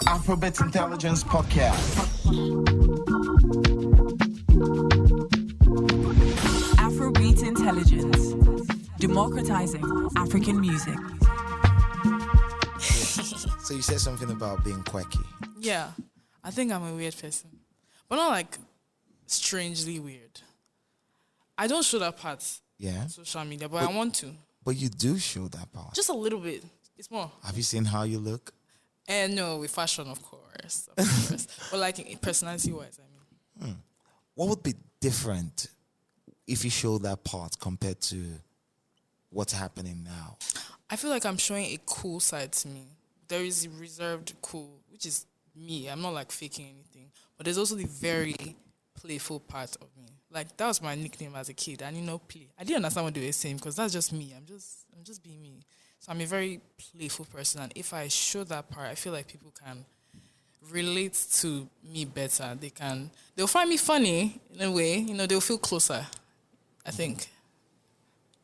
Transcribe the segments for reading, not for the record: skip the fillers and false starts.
Afrobeats Intelligence podcast. Afrobeats Intelligence, democratizing African music. So you said something about being quirky. Yeah, I think I'm a weird person, but not like strangely weird. I don't show that part on social media, but I want to. But you do show that part. Just a little bit. It's more. Have you seen how you look? And no, with fashion, of course. But like personality-wise, I mean. What would be different if you showed that part compared to what's happening now? I feel like I'm showing a cool side to me. There is a reserved cool, which is me. I'm not like faking anything. But there's also the very playful part of me. Like that was my nickname as a kid. And play. I didn't understand what they were saying because that's just me. I'm just being me. So I'm a very playful person, and if I show that part, I feel like people can relate to me better. They'll find me funny in a way. They'll feel closer, I think.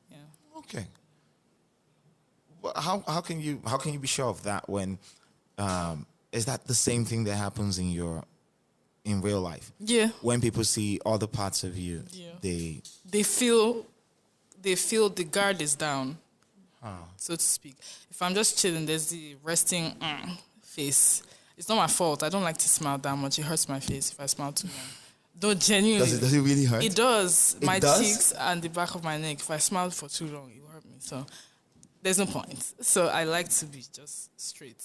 Yeah. Okay. Well, how can you be sure of that when is that the same thing that happens in real life? Yeah. When people see other parts of you, they feel the guard is down. So to speak. If I'm just chilling, there's the resting face. It's not my fault. I don't like to smile that much. It hurts my face if I smile too long. Though genuinely. Does it really hurt? It does. My cheeks and the back of my neck. If I smile for too long, it will hurt me. So there's no point. So I like to be just straight.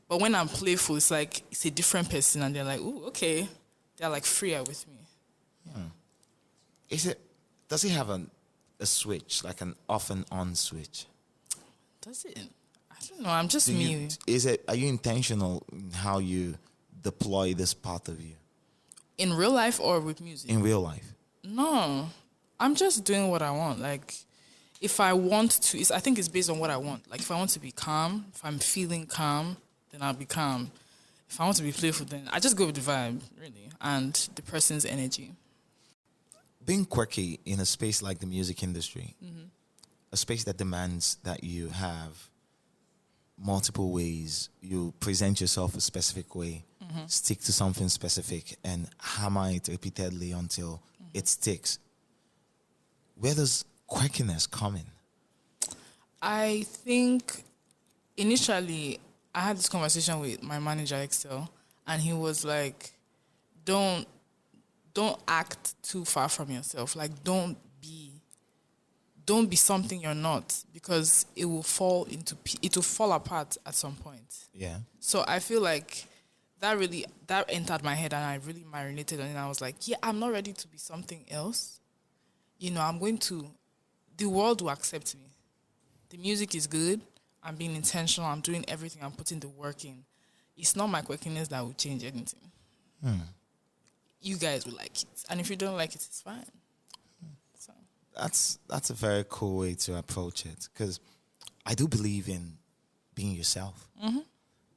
But when I'm playful, it's like it's a different person, and they're like, "Ooh, okay." They're like freer with me. Yeah. Does it have a switch, like an off and on switch? Does it? I don't know. I'm just me. Are you intentional in how you deploy this part of you? In real life or with music? In real life. No. I'm just doing what I want. Like, if I want to, I think it's based on what I want. Like, if I want to be calm, if I'm feeling calm, then I'll be calm. If I want to be playful, then I just go with the vibe, really, and the person's energy. Being quirky in a space like the music industry, a space that demands that you have multiple ways, you present yourself a specific way, stick to something specific, and hammer it repeatedly until it sticks. Where does quirkiness come in? I think initially I had this conversation with my manager, Excel, and he was like, don't act too far from yourself. Like, don't be something you're not, because it will fall apart at some point. Yeah. So I feel like that entered my head, and I really marinated on it. And I was like, yeah, I'm not ready to be something else. The world will accept me. The music is good. I'm being intentional. I'm doing everything. I'm putting the work in. It's not my quirkiness that will change anything. You guys will like it. And if you don't like it, it's fine. So. That's a very cool way to approach it, because I do believe in being yourself.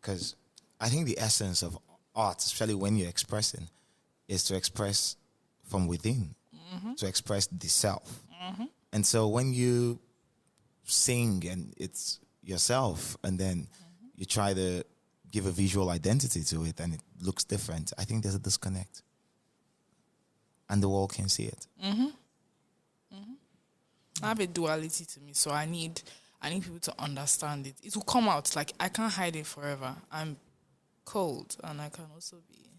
Because I think the essence of art, especially when you're expressing, is to express from within, to express the self. And so when you sing and it's yourself, and then you try to give a visual identity to it and it looks different, I think there's a disconnect. And the world can see it. I have a duality to me, so I need people to understand it. It will come out. Like, I can't hide it forever. I'm cold, and I can also be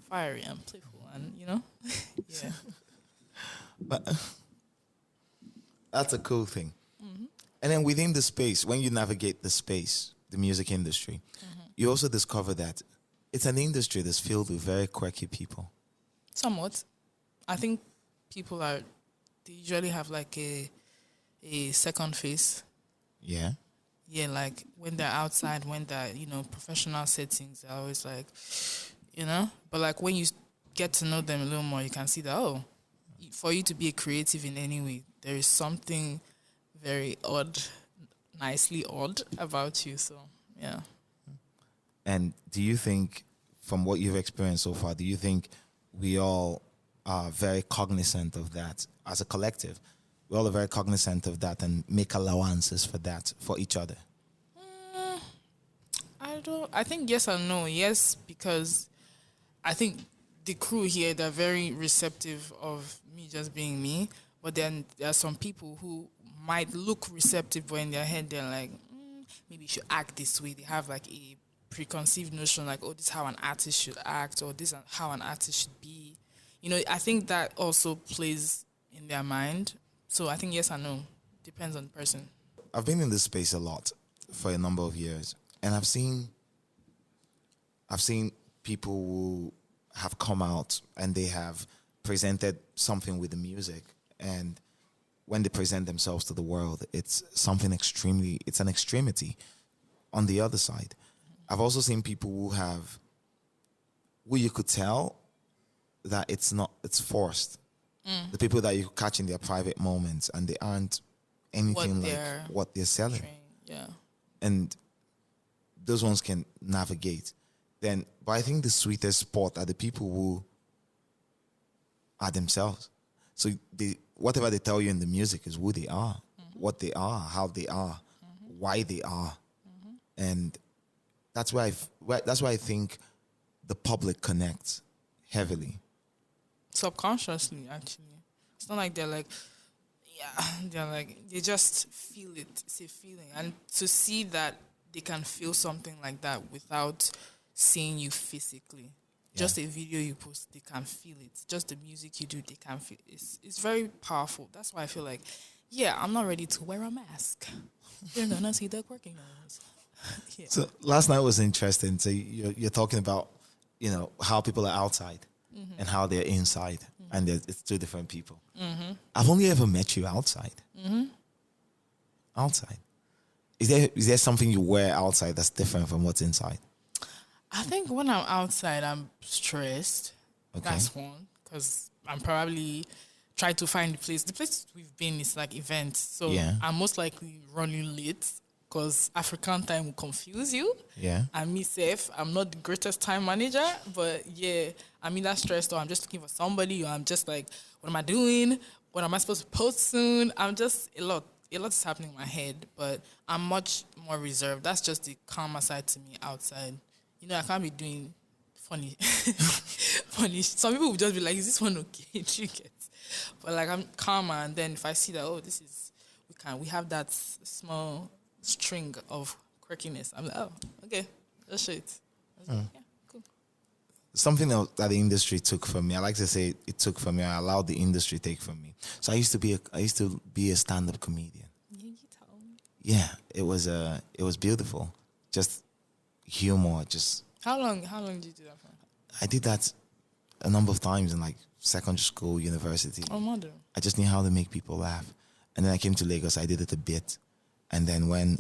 fiery and playful, and yeah. But that's a cool thing. And then within the space, when you navigate the space, the music industry, you also discover that it's an industry that's filled with very quirky people. Somewhat. I think people they usually have like a second face. Yeah. Yeah, like when they're outside, when they're, professional settings, they're always like, But like when you get to know them a little more, you can see that, for you to be a creative in any way, there is something very odd, nicely odd about you. So, yeah. And do you think, from what you've experienced so far, do you think we all are very cognizant of that as a collective? We all are very cognizant of that and make allowances for that, for each other? I I think yes and no. Yes, because I think the crew here, they're very receptive of me just being me. But then there are some people who might look receptive, but in their head they're like, maybe you should act this way. They have like a preconceived notion like, oh, this is how an artist should act, or this is how an artist should be. You know, I think that also plays in their mind. So I think yes and no. Depends on the person. I've been in this space a lot for a number of years, and I've seen people who have come out and they have presented something with the music, and when they present themselves to the world, it's something it's an extremity on the other side. I've also seen people who you could tell that it's forced. The people that you catch in their private moments and they aren't anything like what they're selling. Yeah. And those ones can navigate. But I think the sweetest spot are the people who are themselves. So whatever they tell you in the music is who they are, what they are, how they are, why they are. And that's why I think the public connects heavily. Subconsciously, actually. It's not like they're like, they just feel it. It's a feeling. And to see that they can feel something like that without seeing you physically. Just a video you post, they can feel it. Just the music you do, they can feel it. It's very powerful. That's why I feel like, I'm not ready to wear a mask. You're going to see the quirking nose. So last night was interesting. So you're talking about, how people are outside and how they're inside. And it's two different people. I've only ever met you outside. Outside. Is there something you wear outside that's different from what's inside? I think when I'm outside, I'm stressed. Okay. That's one. Because I'm probably trying to find the place. The place we've been is like events. So I'm most likely running late because African time will confuse you. Yeah. And me safe. I'm not the greatest time manager. But I'm in that stress. So I'm just looking for somebody. Or I'm just like, what am I doing? What am I supposed to post soon? I'm just a lot is happening in my head. But I'm much more reserved. That's just the calmer side to me outside. I can't be doing funny. Some people would just be like, is this one okay? Do you get? But like, I'm calmer, and then if I see that, we have that small string of quirkiness, I'm like, oh, okay, let's show it. Like, cool. Something else that the industry took from me, I like to say it took from me, I allowed the industry to take from me. So I used to be a stand-up comedian. Yeah, you told me. Yeah, it was beautiful. Just humor, just... How long did you do that for? I did that a number of times in like secondary school, university. Oh, mother. I just knew how to make people laugh. And then I came to Lagos, I did it a bit. And then when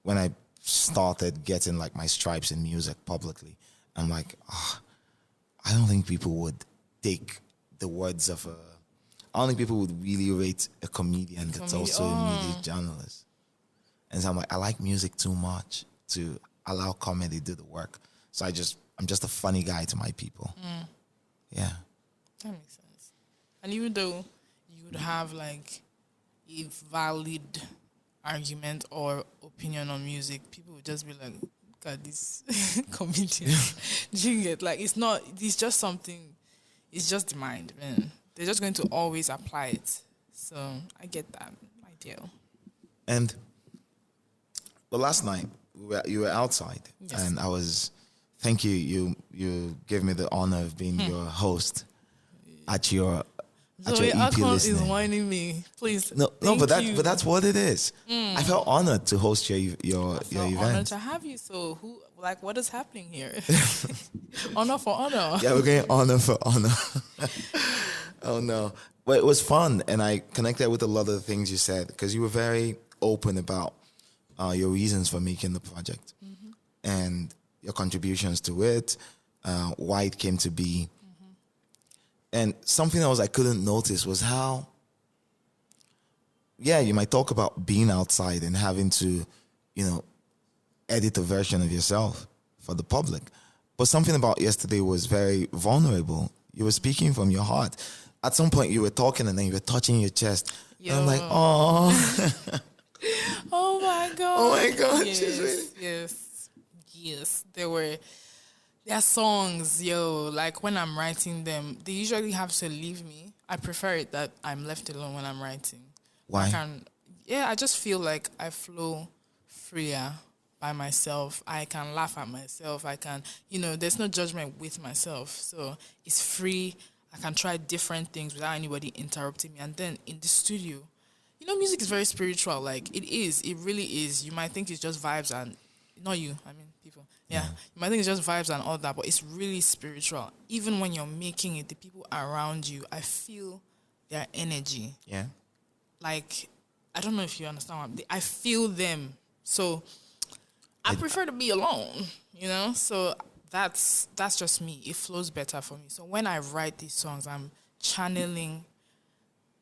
I started getting like my stripes in music publicly, I'm like, I don't think people would take the words of I don't think people would really rate a comedian that's also a media journalist. And so I'm like, I like music too much to allow comedy to do the work. So I'm just a funny guy to my people. Yeah. That makes sense. And even though you would have like a valid argument or opinion on music, people would just be like, look at this comedian. Do you get? Like, it's just something, it's just the mind, man. They're just going to always apply it. So I get that idea. And the last night, you were outside, yes. And thank you. You gave me the honor of being your host at your EP listening. Is whining me, please. No, but that's what it is. I felt honored to host your event. Honored to have you. So what is happening here? Honor for honor. Yeah, we're getting honor for honor. Oh no, but it was fun, and I connected with a lot of the things you said because you were very open about your reasons for making the project and your contributions to it, why it came to be. And something else I couldn't notice was how, you might talk about being outside and having to, edit a version of yourself for the public. But something about yesterday was very vulnerable. You were speaking from your heart. At some point you were talking and then you were touching your chest. And I'm like, oh. Oh my God. Oh my God. Yes. Yes, there are songs, like when I'm writing them, they usually have to leave me. I prefer it that I'm left alone when I'm writing. Why? I just feel like I flow freer by myself. I can laugh at myself. I can, there's no judgment with myself. So it's free. I can try different things without anybody interrupting me. And then in the studio, music is very spiritual. Like, it is. It really is. You might think it's just vibes and... Not you, I mean, people. Yeah. You might think it's just vibes and all that, but it's really spiritual. Even when you're making it, the people around you, I feel their energy. Yeah. Like, I don't know if you understand I feel them. So I prefer to be alone, So that's just me. It flows better for me. So when I write these songs, I'm channeling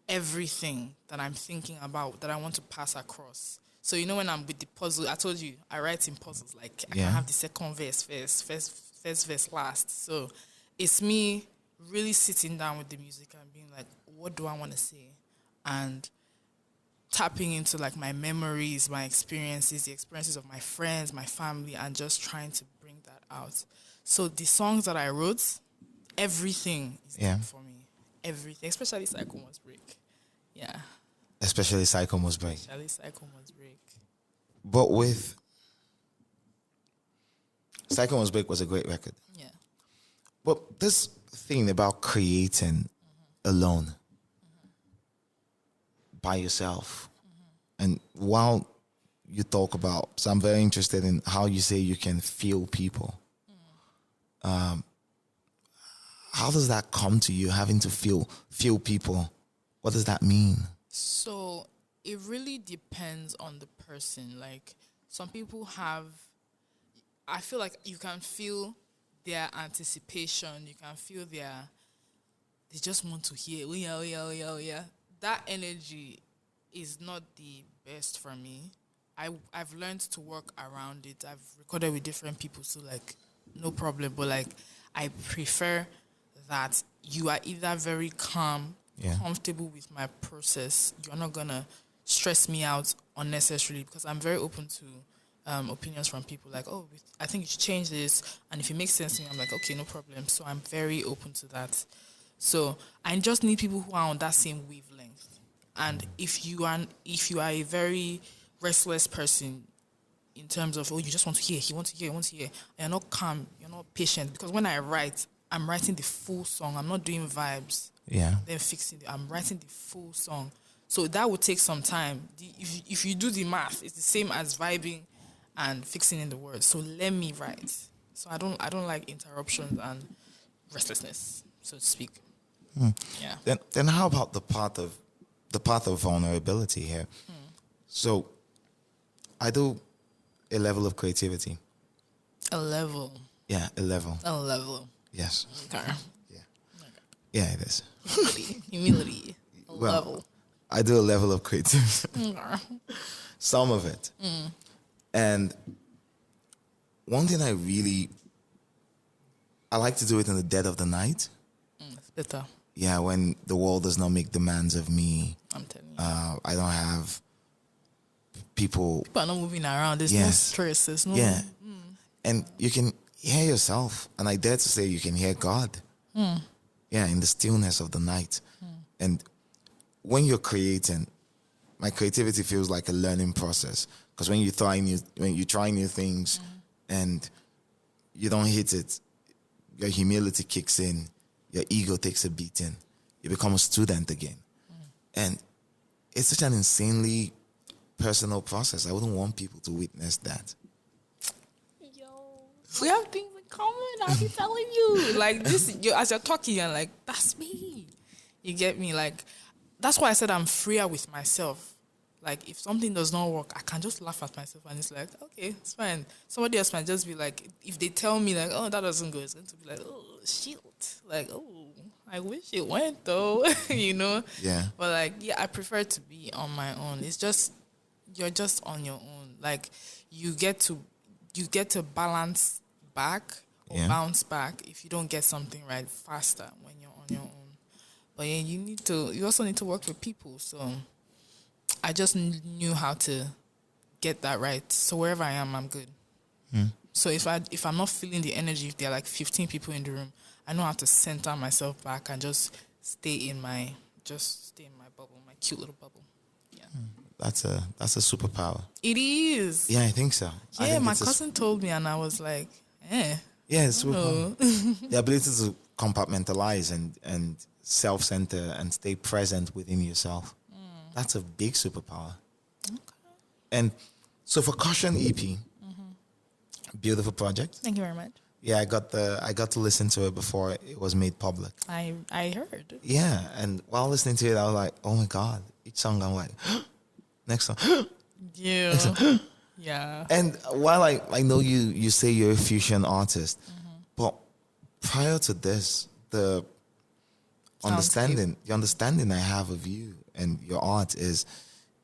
everything that I'm thinking about, that I want to pass across. So, when I'm with the puzzle, I told you, I write in puzzles. Like, I can have the second verse first verse last. So, it's me really sitting down with the music and being like, what do I want to say? And tapping into, like, my memories, my experiences, the experiences of my friends, my family, and just trying to bring that out. So, the songs that I wrote, everything is there for me. Everything, especially Psycho Must Break. Yeah. Especially Psycho Must Break. But with Psycho Must Break was a great record. Yeah. But this thing about creating alone by yourself, and while you talk about, so I'm very interested in how you say you can feel people. How does that come to you, having to feel people? What does that mean? So it really depends on the person. Like, some people I feel like you can feel their anticipation. You can feel they just want to hear, oh yeah. That energy is not the best for me. I've learned to work around it. I've recorded with different people, so, like, no problem. But, like, I prefer that you are either very calm, comfortable with my process. You're not gonna stress me out unnecessarily, because I'm very open to opinions from people. Like, oh, I think you should change this, and if it makes sense to me, I'm like, okay, no problem. So I'm very open to that. So I just need people who are on that same wavelength. And if you are a very restless person, in terms of, oh, you just want to hear, and you're not calm, you're not patient, because when I write, I'm writing the full song. I'm not doing vibes. Yeah. Then I'm writing the full song. So that would take some time. If you do the math, it's the same as vibing and fixing in the words. So let me write. So I don't like interruptions and restlessness, so to speak. Yeah. Then how about the part of vulnerability here? So I do a level of creativity. A level. Yeah, a level. A level. Yes. Okay. Yeah. Yeah, it is. Humility. A Well, level. I do a level of creativity. Some of it. And one thing I like to do it in the dead of the night. It's better. Yeah, when the world does not make demands of me. I'm telling you. I don't have people. People are not moving around. There's no stress. There's no. Yeah. And you can hear yourself. And I dare to say you can hear God. Yeah, in the stillness of the night. And when you're creating, my creativity feels like a learning process. Because when you try new things and you don't hit it, your humility kicks in, your ego takes a beating, you become a student again. And it's such an insanely personal process. I wouldn't want people to witness that. Yo, we have things in common. I'll be telling you. Like, this, as you're talking, you're like, that's me. You get me? Like, that's why I said I'm freer with myself. Like, if something does not work, I can just laugh at myself, and it's like, okay, it's fine. Somebody else might just be like, if they tell me, like, oh, that doesn't go, it's going to be like, oh, shit. Like, oh, I wish it went, though, Yeah. But, like, yeah, I prefer to be on my own. It's just, you're just on your own. Like, you get to balance back or bounce back if you don't get something right faster when you're on your own. But yeah, you also need to work with people. So I just knew how to get that right. So wherever I am, I'm good. So if I'm not feeling the energy, if there are like 15 people in the room, I know how to center myself back and just stay in my bubble, my cute little bubble. Yeah. That's a superpower. It is. Yeah, I think so. I Yeah, think my it's cousin told me, and I was like, yeah, it's Oh. superpower. The ability to compartmentalize and self-center and stay present within yourself. That's a big superpower. Okay. And so for Kaution EP, beautiful project. Thank you very much. Yeah, I got to listen to it before it was made public. I heard. Yeah, and while listening to it, I was like, oh my God. Each song I'm like, next song. Yeah. Yeah. And while I know you say you're a fusion artist, but prior to this, the understanding I have of you and your art is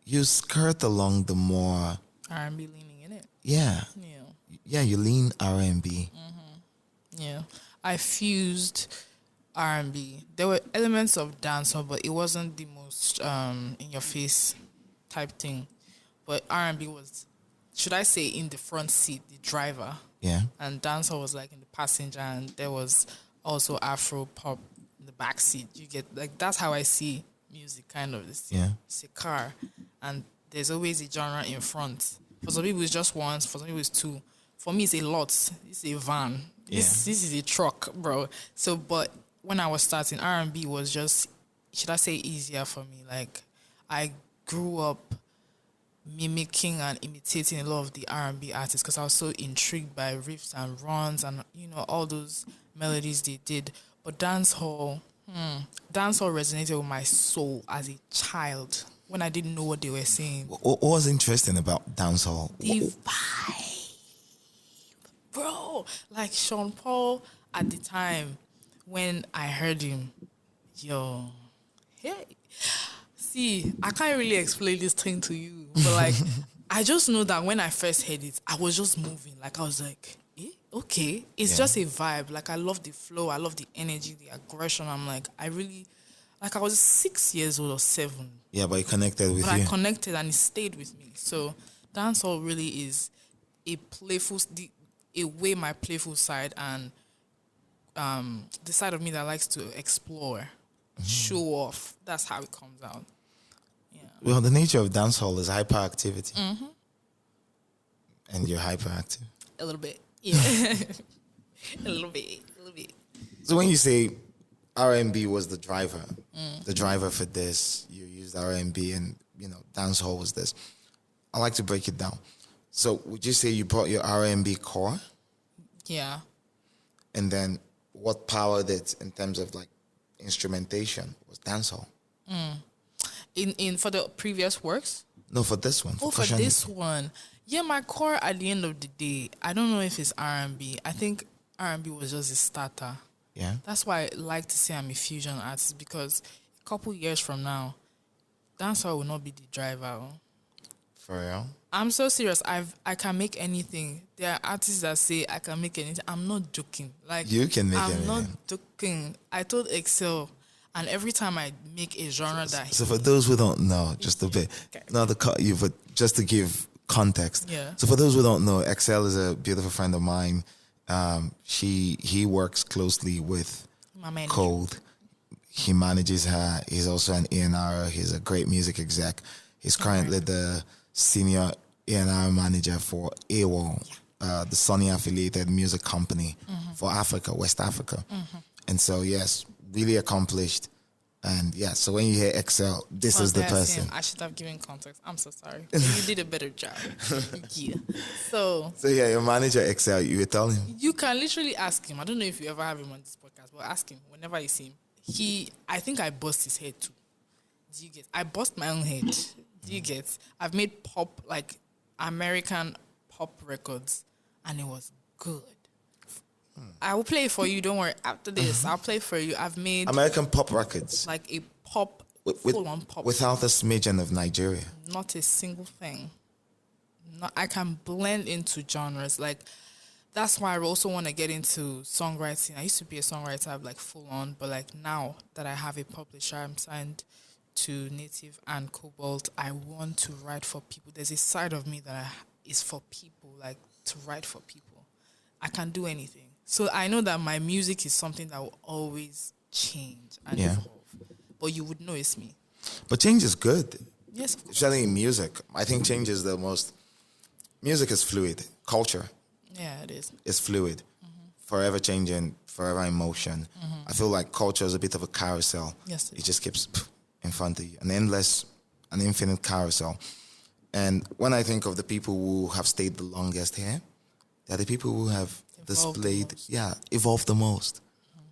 you skirt along the more R&B leaning in it. yeah. Yeah, you lean R&B. Yeah. I fused R&B. There were elements of dancehall, but it wasn't the most in your face type thing. But R&B was, should I say, in the front seat, the driver. Yeah. And dancehall was like in the passenger, and there was also Afro pop in the back seat. You get like that's how I see music, kind of. It's a car, and there's always a genre in front. For some people, it's just once. For some people, it's two. For me, it's a lot. It's a van. Yeah. This is a truck, bro. So, but when I was starting, R&B was just, should I say, easier for me. Like, I grew up mimicking and imitating a lot of the R&B artists because I was so intrigued by riffs and runs and, all those melodies they did. But dancehall resonated with my soul as a child when I didn't know what they were saying. What was interesting about dancehall? The vibe, bro. Like Sean Paul at the time when I heard him, hey. See, I can't really explain this thing to you, but like, I just know that when I first heard it, I was just moving. Like, I was like, okay. It's just a vibe. Like, I love the flow. I love the energy, the aggression. I'm like, I was 6 years old or 7. Yeah, but it connected with you. I connected and it stayed with me. So, dancehall really is a way my playful side and the side of me that likes to explore, show off. That's how it comes out. Well, the nature of dancehall is hyperactivity. And you're hyperactive. A little bit. Yeah. a little bit. So when you say R&B was the driver for this, you used R&B and, dancehall was this. I like to break it down. So would you say you brought your R&B core? Yeah. And then what powered it in terms of like instrumentation was dancehall? In for the previous works? No, for this one. For this one. Yeah, my core at the end of the day, I don't know if it's R&B. I think R&B was just a starter. Yeah. That's why I like to say I'm a fusion artist, because a couple years from now, dancehall will not be the driver. For real? I'm so serious. I can make anything. There are artists that say I can make anything. I'm not joking. Like, you can make anything. I'm not joking. I told Excel, and every time I make a genre So for those who don't know, just a bit, not to cut you, but just to give context. Yeah. So for those who don't know, Excel is a beautiful friend of mine. He works closely with Kold. He manages her. He's also an A&R. He's a great music exec. He's currently the senior A&R manager for AWOL, the Sony affiliated music company for Africa, West Africa. And so, yes, really accomplished. And yeah, so when you hear Excel, this is the person. I should have given context. I'm so sorry. You did a better job. Yeah. So yeah, your manager Excel, you were telling him. You can literally ask him. I don't know if you ever have him on this podcast, but ask him whenever you see him. I think I bust his head too. Do you get? I bust my own head. Do you get? I've made pop, like American pop records, and it was good. I will play it for you. Don't worry. After this, I'll play for you. I've made American pop records, like a pop, full-on pop, without a smidgen of Nigeria. Not a single thing. I can blend into genres. Like, that's why I also want to get into songwriting. I used to be a songwriter, like full-on, but like now that I have a publisher, I'm signed to Native and Cobalt. I want to write for people. There's a side of me that is for people, like to write for people. I can do anything. So I know that my music is something that will always change and evolve. But you would know it's me. But change is good. Yes, of course. Especially in music. I think change is the most... Music is fluid. Culture Yeah, it is. is fluid. Forever changing, forever in motion. I feel like culture is a bit of a carousel. Yes, It just keeps in front of you. An infinite carousel. And when I think of the people who have stayed the longest here, they're the people who have evolved the most.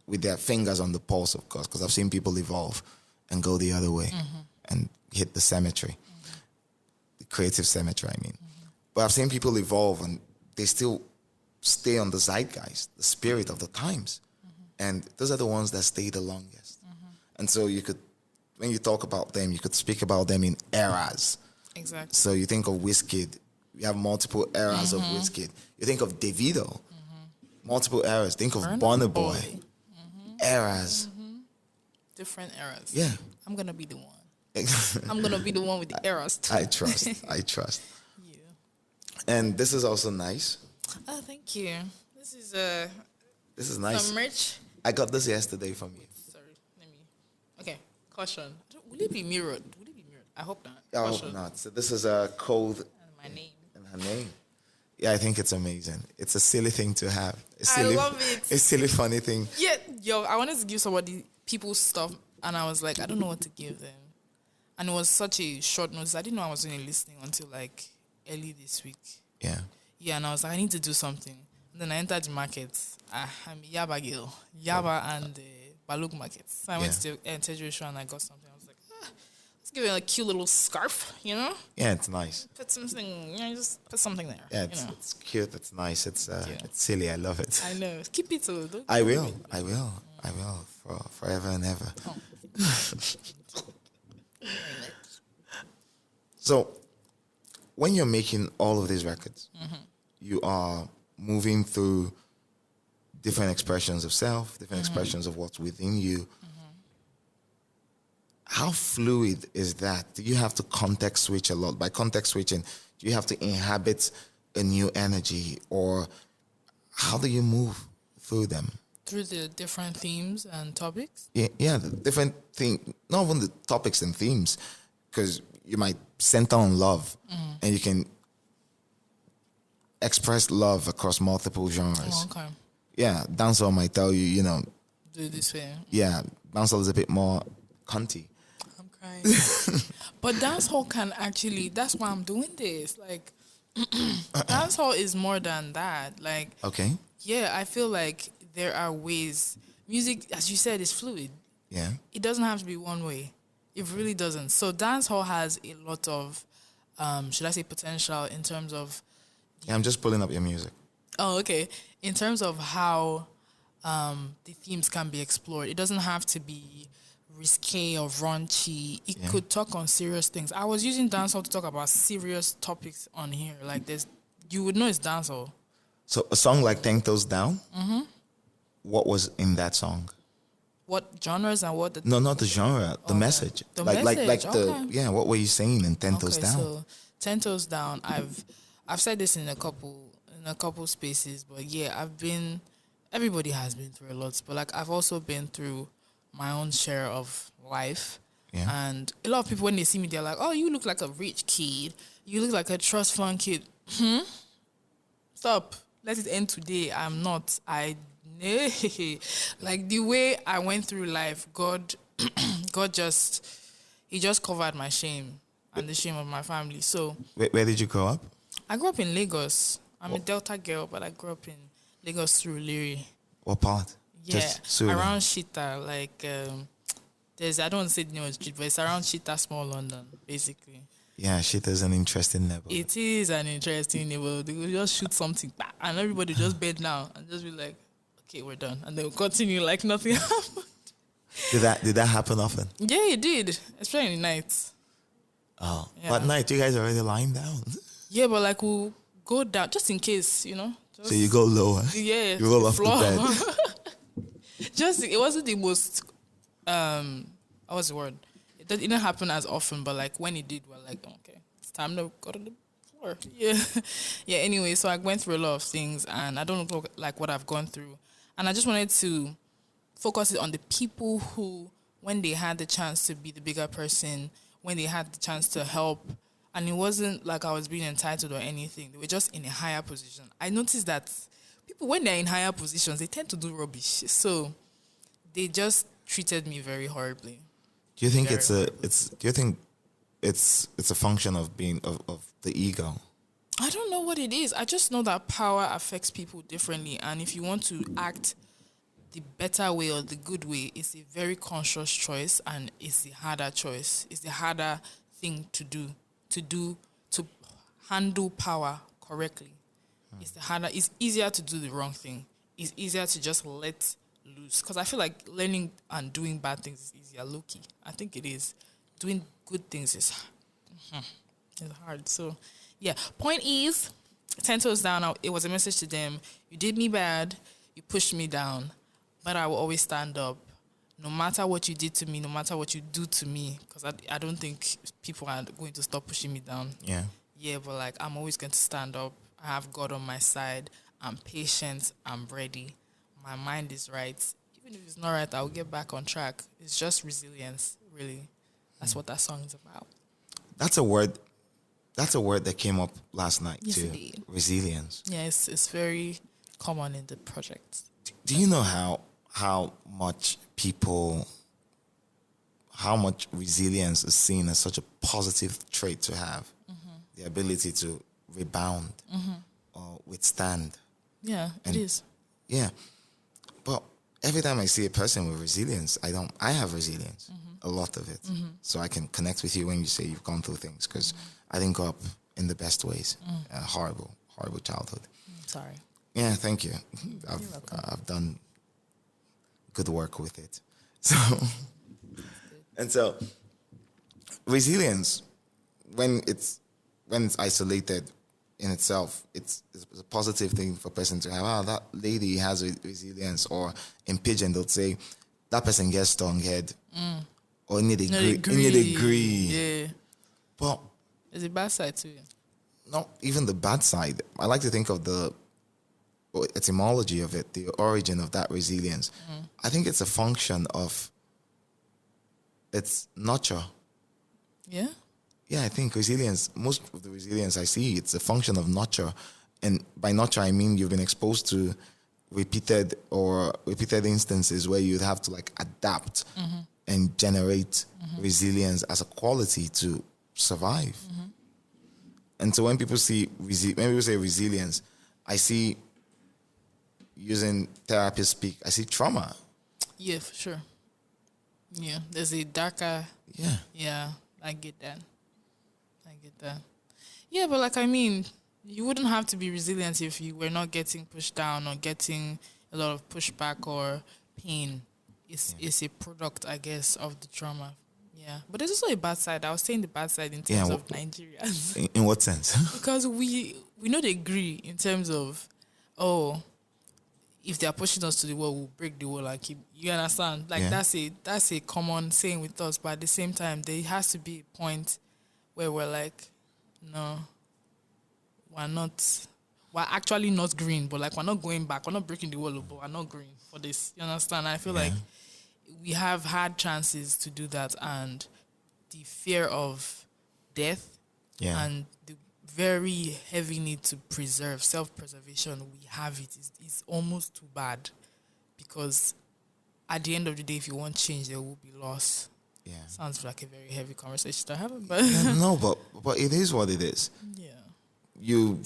With their fingers on the pulse, of course, because I've seen people evolve and go the other way and hit the cemetery, the creative cemetery, I mean. But I've seen people evolve and they still stay on the zeitgeist, the spirit of the times. And those are the ones that stay the longest. And so when you talk about them, you could speak about them in eras. Exactly. So you think of Wizkid, we have multiple eras of Wizkid. You think of Davido, multiple eras. Think of Burna Boy. Eras. Different eras. Yeah. I'm going to be the one. I'm going to be the one with the eras too. I trust. Yeah. And this is also nice. Oh, thank you. This is nice. some merch. I got this yesterday from you. Sorry. Okay. Caution. Will it be mirrored? I hope not. I Caution. hope not. So this is a Kold And my name. and her name. Yeah, I think it's amazing. It's a silly thing to have. I love it. It's a silly, funny thing. Yeah, I wanted to give somebody people's stuff, and I was like, I don't know what to give them. And it was such a short notice. I didn't know I was only listening until like early this week. Yeah. Yeah, and I was like, I need to do something. And then I entered the market. I'm a Yaba girl. Yaba and Baluk markets. So I went to Integration and I got something. I was like, let's give it a cute little scarf, you know? Yeah, it's nice. Put something, just put something there. Yeah, it's cute. It's nice. It's silly. I love it. I know. Keep it so. I will. For forever and ever. Oh. So, when you're making all of these records, you are moving through different expressions of self, different expressions of what's within you. How fluid is that? Do you have to context switch a lot? By context switching, do you have to inhabit a new energy, or how do you move through them? Through the different themes and topics? Yeah, the different thing, not even the topics and themes, because you might center on love and you can express love across multiple genres. Oh, okay. Yeah, dancehall might tell you, Do it this way. yeah, dancehall is a bit more cunty. I'm crying. But dancehall can actually, that's why I'm doing this. Like, dancehall is more than that. Like, Okay. yeah, I feel like there are ways. Music, as you said, is fluid. Yeah. It doesn't have to be one way. It really doesn't. So dancehall has a lot of, should I say, potential in terms of. Yeah, I'm just pulling up your music. Oh, okay. In terms of how the themes can be explored, it doesn't have to be risque or raunchy. It could talk on serious things. I was using dancehall to talk about serious topics on here. Like you would know it's dancehall. So a song like 10 Toes Down, what was in that song? What genres and what? No, not the genre, the message. The like message, the what were you saying in 10 Toes Down? So 10 Toes Down, I've said this in a couple spaces, but yeah, everybody has been through a lot, but like I've also been through my own share of life. Yeah. And a lot of people, when they see me, they're like, oh, you look like a rich kid. You look like a trust fund kid. Stop. Let it end today. I'm not. Like the way I went through life, God just covered my shame and the shame of my family. So Where did you grow up? I grew up in Lagos. I'm a Delta girl, but I grew up in Lagos through Liri. What part? Yeah, Just Sulu. around Shita. Like I don't want to say the name of the street, but it's around Shita, small London, basically. Yeah, shit is an interesting neighborhood. It is an interesting neighborhood. They will just shoot something, and everybody just bed down and just be like, okay, we're done. And they'll continue like nothing happened. Did that happen often? Yeah, it did. Especially in the night. Oh. Yeah. But at night, you guys are already lying down. Yeah, but like we'll go down just in case, Just, So you go lower. Yeah. You roll off floor. the bed. It wasn't the most, what was the word? It didn't happen as often, but like when it did, we're like, okay, it's time to go to the Sure. Yeah. Yeah. Anyway, so I went through a lot of things, and I don't know like what I've gone through, and I just wanted to focus it on the people who, when they had the chance to be the bigger person, when they had the chance to help, and it wasn't like I was being entitled or anything. They were just in a higher position. I noticed that people, when they're in higher positions, they tend to do rubbish. So they just treated me very horribly. Do you think it's a function of being of the ego? I don't know what it is. I just know that power affects people differently, and if you want to act the better way or the good way, it's a very conscious choice, and it's the harder choice. It's the harder thing to do to handle power correctly. It's easier to do the wrong thing. It's easier to just let loose, because I feel like learning and doing bad things is easier, low-key. I think it is. Doing good things is it's hard. So yeah, point is, 10 toes down, it was a message to them. You did me bad, you pushed me down, but I will always stand up, no matter what you did to me, no matter what you do to me, because I don't think people are going to stop pushing me down. Yeah, but like, I'm always going to stand up. I have God on my side. I'm patient. I'm ready. My mind is right. Even if it's not right, I'll get back on track. It's just resilience, really. That's what that song is about. That's a word that came up last night, yes, too. Indeed. Resilience. Yes, it's very common in the project. Do you know how much resilience is seen as such a positive trait to have? The ability to rebound or withstand. Yeah, it is. Yeah. But every time I see a person with resilience, I have resilience, a lot of it. So I can connect with you when you say you've gone through things, because I didn't grow up in the best ways. Horrible childhood. Sorry. Yeah, thank you. I've done good work with it. So resilience, when it's isolated in itself, it's a positive thing for a person to have. Oh, that lady has resilience. Or in Pidgin, they'll say, that person gets strong head. Or need a agree. Yeah. But there's a bad side to it. Not even the bad side. I like to think of the etymology of it, the origin of that resilience. I think it's a function of its nurture. Yeah? Yeah, I think resilience, most of the resilience I see, it's a function of nurture. And by nurture, I mean you've been exposed to repeated instances where you'd have to like adapt and generate resilience as a quality to survive. And so when people say resilience, I see, using therapist speak, I see trauma. Yeah, for sure. Yeah, there's a darker... Yeah, I get that. Yeah, but like, I mean, you wouldn't have to be resilient if you were not getting pushed down or getting a lot of pushback or pain. It's a product, I guess, of the trauma. Yeah, but there's also a bad side. I was saying the bad side in terms of Nigerians. In what sense? Because we know they agree in terms of, if they are pushing us to the wall, we'll break the wall and keep. You understand? Like that's a common saying with us. But at the same time, there has to be a point where we're like, no, we're actually not green, but like we're not going back. We're not breaking the wall, but we're not green for this. You understand? I feel like we have had chances to do that, and the fear of death and the very heavy need to preserve, self-preservation, we have it. It's almost too bad, because at the end of the day, if you want change, there will be loss. Yeah. Sounds like a very heavy conversation to have, but... No, but it is what it is. Yeah. You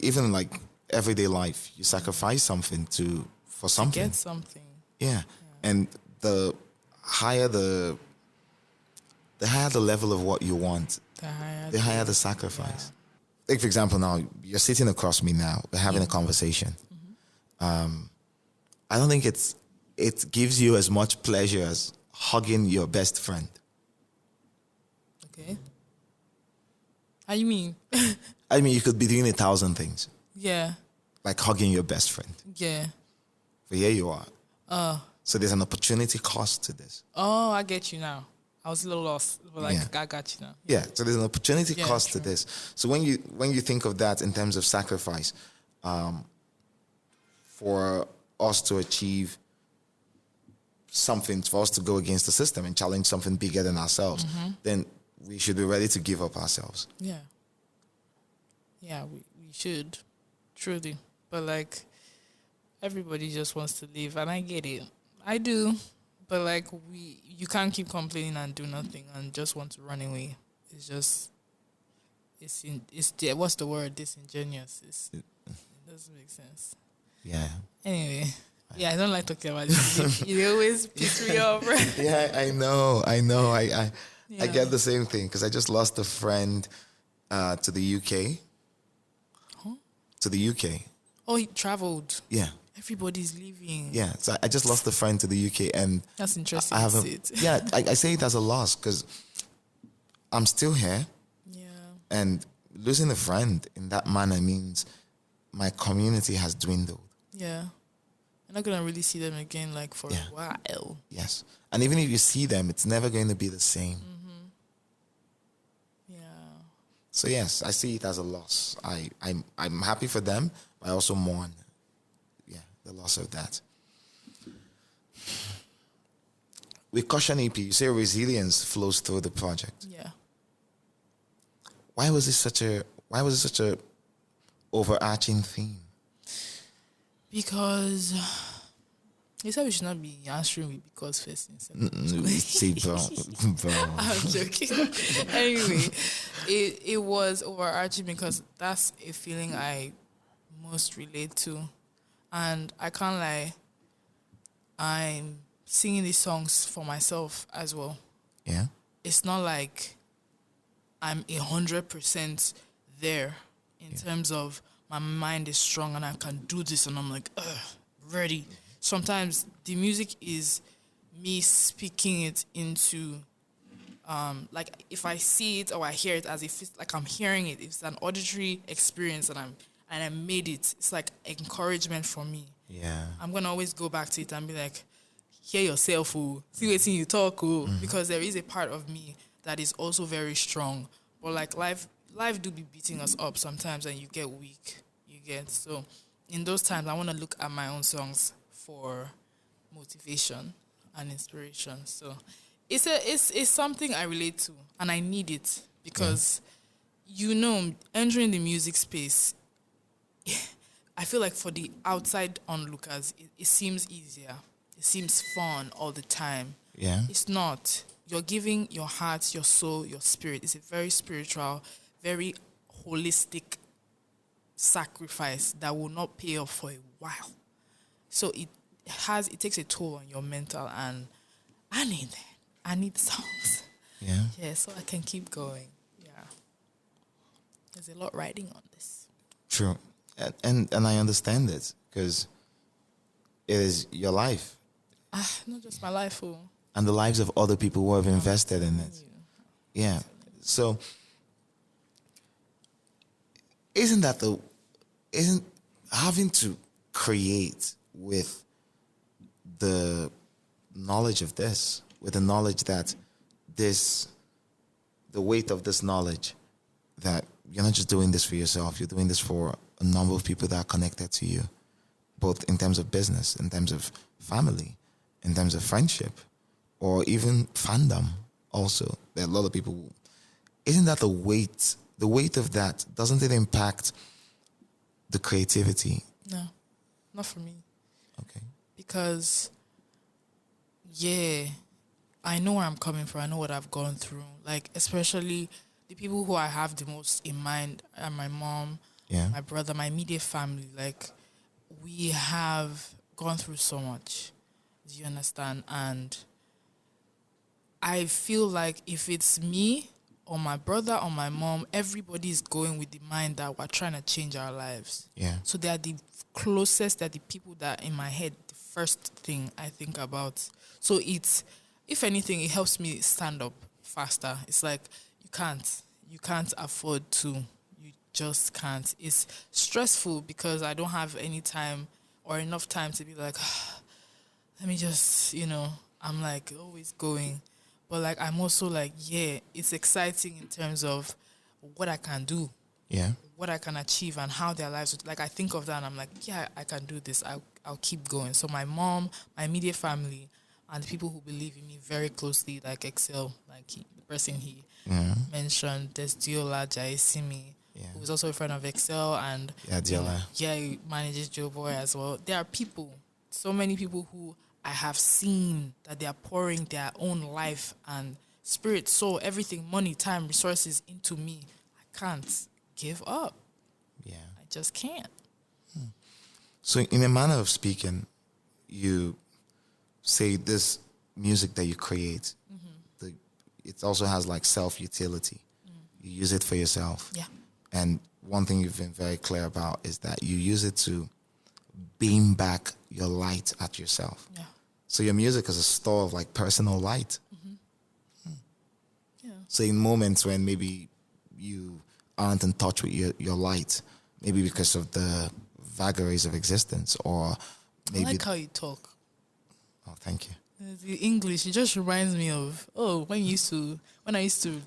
even like everyday life, you sacrifice something for something. To get something. Yeah. And the higher the level of what you want, the higher the sacrifice. Yeah. Take, for example, now, you're sitting across me now, we're having a conversation. I don't think it gives you as much pleasure as hugging your best friend. Okay. How you mean? I mean, you could be doing 1,000 things. Yeah. Like hugging your best friend. Yeah. But here you are. So there's an opportunity cost to this. Oh, I get you now. I was a little lost, but like I got you now. Yeah, so there's an opportunity cost true. to this. So when you think of that in terms of sacrifice, for us to achieve something, for us to go against the system and challenge something bigger than ourselves, then we should be ready to give up ourselves. Yeah. Yeah, we should, truly. But like, everybody just wants to live, and I get it. I do. But like, you can't keep complaining and do nothing and just want to run away. It's just, what's the word? Disingenuous. It doesn't make sense. Yeah. Anyway, I don't like talking about this. You always piss me off, right? Yeah, I know. I get the same thing because I just lost a friend to the UK. Huh? To the UK. Oh, he traveled. Yeah. Everybody's leaving. Yeah, so I just lost a friend to the UK, and that's interesting. I say it as a loss because I'm still here. Yeah. And losing a friend in that manner means my community has dwindled. Yeah. You're not gonna really see them again, like for a while. Yes, and even if you see them, it's never going to be the same. Yeah. So yes, I see it as a loss. I'm happy for them, but I also mourn. The loss of that. With Kaution EP, you say resilience flows through the project. Yeah. Why was it such a overarching theme? Because you said we should not be answering with because first. See, bro. I'm joking. Anyway, it was overarching because that's a feeling I most relate to. And I can't lie, I'm singing these songs for myself as well. Yeah. It's not like I'm 100% there in terms of my mind is strong and I can do this and I'm like, ready. Sometimes the music is me speaking it into, like if I see it or I hear it as if it's like I'm hearing it, if it's an auditory experience and I made it. It's like encouragement for me. Yeah. I'm going to always go back to it and be like, hear yourself, see what you talk, because there is a part of me that is also very strong. But like life do be beating us up sometimes and you get weak. So in those times, I want to look at my own songs for motivation and inspiration. So it's something I relate to and I need it because, entering the music space, I feel like for the outside onlookers, it seems easier. It seems fun all the time. Yeah. It's not. You're giving your heart, your soul, your spirit. It's a very spiritual, very holistic sacrifice that will not pay off for a while. So it takes a toll on your mental, and I need songs. Yeah. Yeah, so I can keep going. Yeah. There's a lot riding on this. True. And I understand it because it is your life. Not just my life, and the lives of other people who have invested in it. Yeah. So isn't having to create with the knowledge of this, with the knowledge that the weight of this knowledge, that you're not just doing this for yourself, you're doing this for a number of people that are connected to you, both in terms of business, in terms of family, in terms of friendship, or even fandom also. There are a lot of people. Isn't that the weight of that, doesn't it impact the creativity? No, not for me. Okay. Because, I know where I'm coming from. I know what I've gone through. Like, especially the people who I have the most in mind are my mom, my brother, my immediate family. Like, we have gone through so much. Do you understand? And I feel like if it's me or my brother or my mom, everybody's going with the mind that we're trying to change our lives. Yeah. So they are the closest, they're the people that in my head, the first thing I think about. So it's, if anything, it helps me stand up faster. It's like, you can't afford to. You just can't. It's stressful because I don't have any time or enough time to be like, let me just, I'm like always going. but like I'm also like, yeah, it's exciting in terms of what I can do, Yeah. what I can achieve, and how their lives would, like I think of that and I'm like, yeah, I can do this. I'll keep going. So my mom, my immediate family, and the people who believe in me very closely, like Excel, like the person he mentioned, there's Diola Jaisimi, who's also a friend of Excel, and Diola. He manages Joe Boy as well. There are people, so many people who I have seen that they are pouring their own life and spirit, soul, everything, money, time, resources into me. I can't give up. Yeah. I just can't. So in a manner of speaking, you say this music that you create, it also has like self-utility. You use it for yourself. Yeah. And one thing you've been very clear about is that you use it to beam back your light at yourself. Yeah. So your music is a store of like personal light. Yeah. So in moments when maybe you aren't in touch with your light, maybe because of the vagaries of existence, or maybe... I like how you talk. Oh, thank you. The English, it just reminds me of, when I used to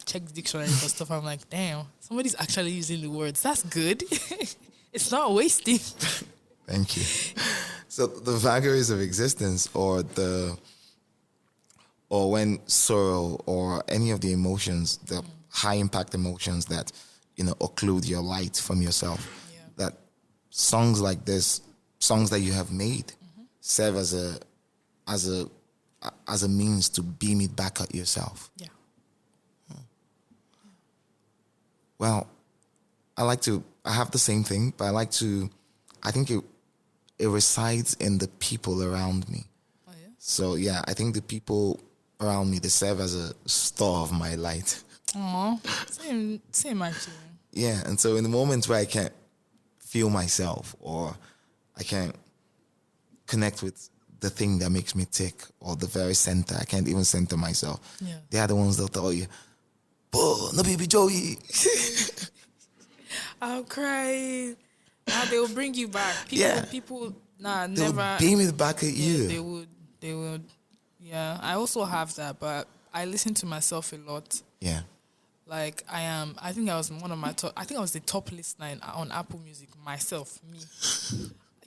check the dictionary for stuff, I'm like, damn, somebody's actually using the words. That's good. It's not wasting. Thank you. So the vagaries of existence, or when sorrow or any of the emotions, the high impact emotions that, occlude your light from yourself, that songs like this, songs that you have made, serve as a means to beam it back at yourself. Yeah. Well, I have the same thing, but I think it resides in the people around me. Oh, yeah? So, yeah, I think the people around me, they serve as a store of my light. Aw, same actually. Yeah, and so in the moments where I can't feel myself, or I can't connect with the thing that makes me tick, or the very center, I can't even center myself. Yeah. They are the ones that'll tell you, "Oh, no baby Joey." I'm crying. They will bring you back. People, They'll never. beam it back at you. They would. Yeah, I also have that, but I listen to myself a lot. Yeah. Like I think I was one of my top. I think I was the top listener on Apple Music myself. Me.